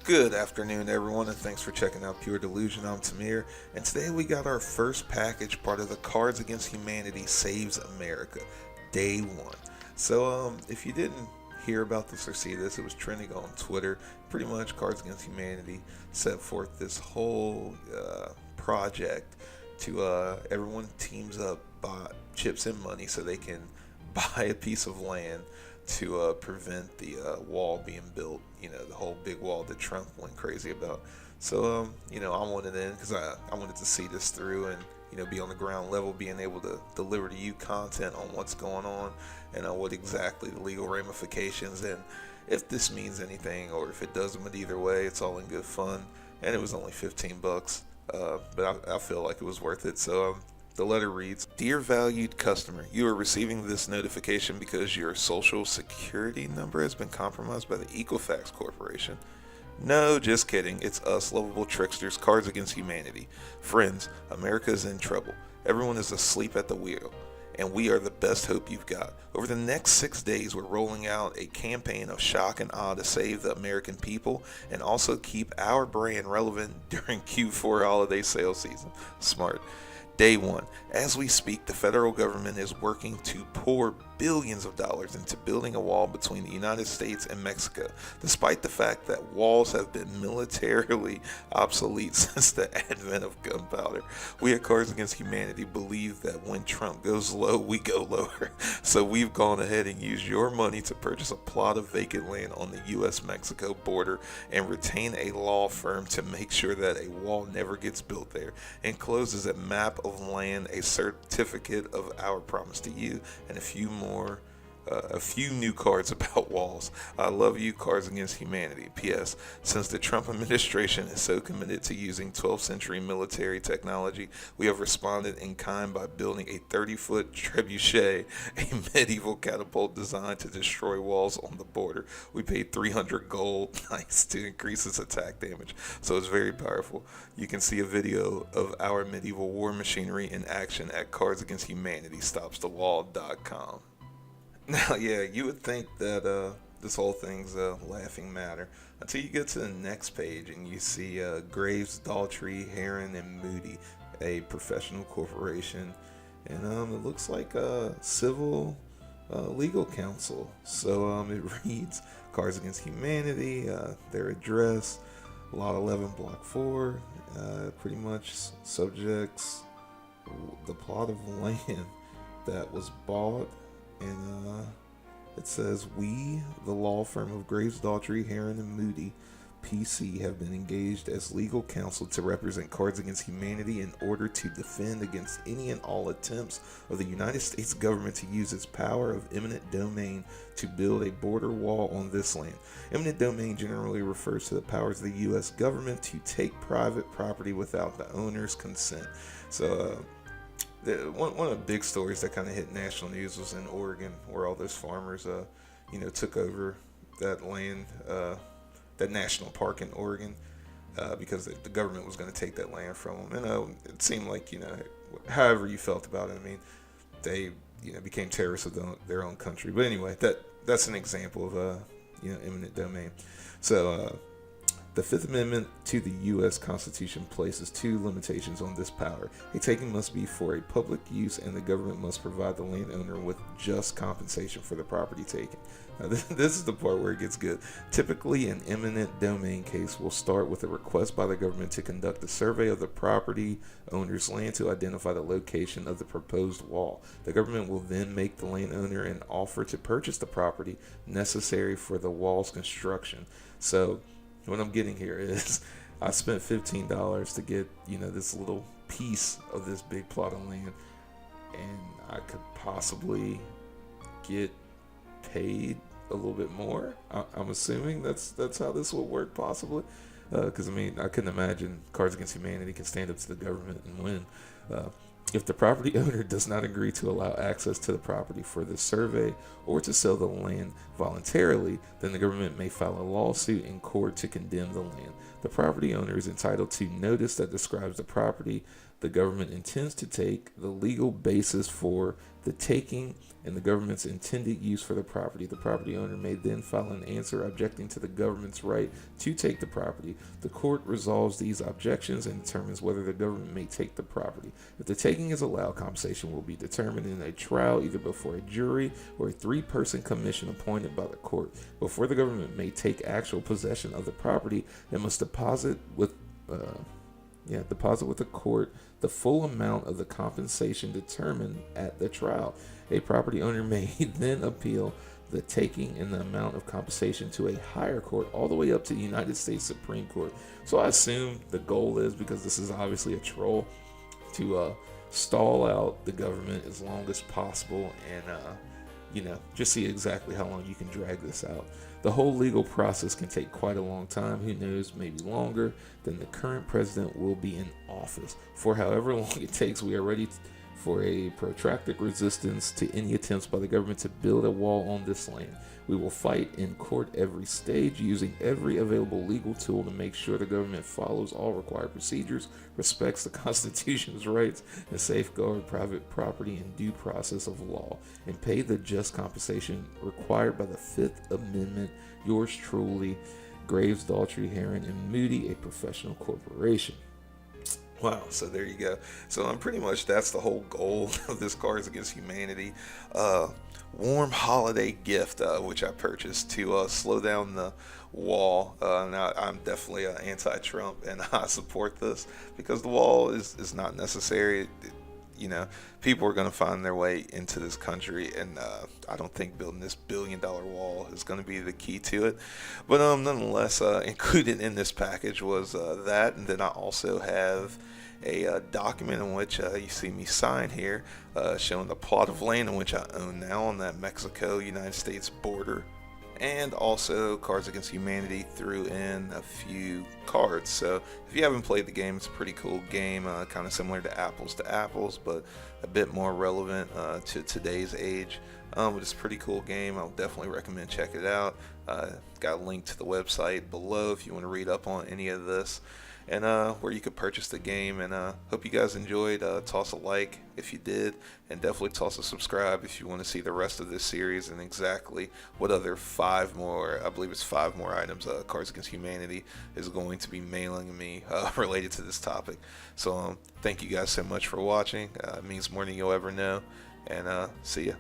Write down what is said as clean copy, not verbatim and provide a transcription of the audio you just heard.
Good afternoon, everyone, and thanks for checking out Pure Delusion. I'm Tamir, and today we got our first package, part of the Cards Against Humanity Saves America, Day 1. So, if you didn't hear about this or see this, it was trending on Twitter. Pretty much, Cards Against Humanity set forth this whole project to everyone teams up, chips in money so they can buy a piece of land to prevent the wall being built, the whole big wall that Trump went crazy about. So, I wanted in because I wanted to see this through and, be on the ground level, being able to deliver to you content on what's going on and what exactly the legal ramifications and if this means anything or if it doesn't. But either way, it's all in good fun. And it was only $15, but I feel like it was worth it. So, the letter reads, Dear valued customer, you are receiving this notification because your social security number has been compromised by the Equifax Corporation. No, just kidding. It's us, lovable tricksters, Cards Against Humanity. Friends, America is in trouble. Everyone is asleep at the wheel, and we are the best hope you've got. Over the next 6 days, we're rolling out a campaign of shock and awe to save the American people and also keep our brand relevant during Q4 holiday sales season. Smart. Day 1. As we speak, the federal government is working to pour billions of dollars into building a wall between the United States and Mexico, despite the fact that walls have been militarily obsolete since the advent of gunpowder. We at Cards Against Humanity believe that when Trump goes low, we go lower. So we've gone ahead and used your money to purchase a plot of vacant land on the U.S.-Mexico border and retain a law firm to make sure that a wall never gets built there. Enclosed is a map of land, a certificate of our promise to you, and a few new cards about walls. I love you, Cards Against Humanity. P.S. Since the Trump administration is so committed to using 12th century military technology, we have responded in kind by building a 30-foot trebuchet, a medieval catapult designed to destroy walls on the border. We paid 300 gold nice to increase its attack damage, so it's very powerful. You can see a video of our medieval war machinery in action at cardsagainsthumanitystopsthewall.com. Now, yeah, you would think that this whole thing's a laughing matter until you get to the next page and you see Graves, Daltrey, Heron, and Moody, a professional corporation, and it looks like a civil legal counsel. So it reads Cards Against Humanity, their address, Lot 11, Block 4, pretty much subjects the plot of land that was bought. And it says, we, the law firm of Graves, Daltrey, Heron, and Moody, PC, have been engaged as legal counsel to represent Cards Against Humanity in order to defend against any and all attempts of the United States government to use its power of eminent domain to build a border wall on this land. Eminent domain generally refers to the powers of the U.S. government to take private property without the owner's consent. So, one of the big stories that kind of hit national news was in Oregon, where all those farmers, took over that land, that national park in Oregon, because the government was going to take that land from them. And it seemed like, however you felt about it, I mean, they, became terrorists of their own country. But anyway, that's an example of, eminent domain. So, the Fifth Amendment to the U.S. Constitution places two limitations on this power. A taking must be for a public use, and the government must provide the landowner with just compensation for the property taken. Now, this is the part where it gets good. Typically, an eminent domain case will start with a request by the government to conduct a survey of the property owner's land to identify the location of the proposed wall. The government will then make the landowner an offer to purchase the property necessary for the wall's construction. So, what I'm getting here is I spent $15 to get, this little piece of this big plot of land, and I could possibly get paid a little bit more. I'm assuming that's how this will work, possibly, because I couldn't imagine Cards Against Humanity can stand up to the government and win. If the property owner does not agree to allow access to the property for the survey or to sell the land voluntarily, then the government may file a lawsuit in court to condemn the land. The property owner is entitled to notice that describes the property the government intends to take, the legal basis for the taking, and the government's intended use for the property owner may then file an answer objecting to the government's right to take the property. The court resolves these objections and determines whether the government may take the property. If the taking is allowed, compensation will be determined in a trial either before a jury or a three-person commission appointed by the court. Before the government may take actual possession of the property, it must deposit with the court the full amount of the compensation determined at the trial. A property owner may then appeal the taking and the amount of compensation to a higher court, all the way up to the United States Supreme Court. So I assume the goal is, because this is obviously a troll, to stall out the government as long as possible and just see exactly how long you can drag this out. The whole legal process can take quite a long time. Who knows, maybe longer than the current president will be in office. For however long it takes, we are ready for a protracted resistance to any attempts by the government to build a wall on this land. We will fight in court every stage, using every available legal tool to make sure the government follows all required procedures, respects the Constitution's rights, and safeguard private property and due process of law, and pay the just compensation required by the Fifth Amendment. Yours truly, Graves, Daltrey, Heron, and Moody, a professional corporation. Wow, so there you go. So pretty much that's the whole goal of this Cards Against Humanity warm holiday gift, which I purchased to slow down the wall. Now I'm definitely anti-Trump, and I support this because the wall is not necessary. People are going to find their way into this country, and I don't think building this billion-dollar wall is going to be the key to it. But nonetheless, included in this package was that, and then I also have a document in which you see me sign here, showing the plot of land in which I own now on that Mexico-United States border. And also, Cards Against Humanity threw in a few cards. So if you haven't played the game, it's a pretty cool game, kind of similar to Apples, but a bit more relevant to today's age. But it's a pretty cool game. I'll definitely recommend checking it out. Got a link to the website below if you want to read up on any of this, and where you could purchase the game. And hope you guys enjoyed. Toss a like if you did, and definitely toss a subscribe if you want to see the rest of this series and exactly what other 5 more, I believe it's 5 more items Cards Against Humanity is going to be mailing me related to this topic. So thank you guys so much for watching. It means more than you'll ever know, and see ya.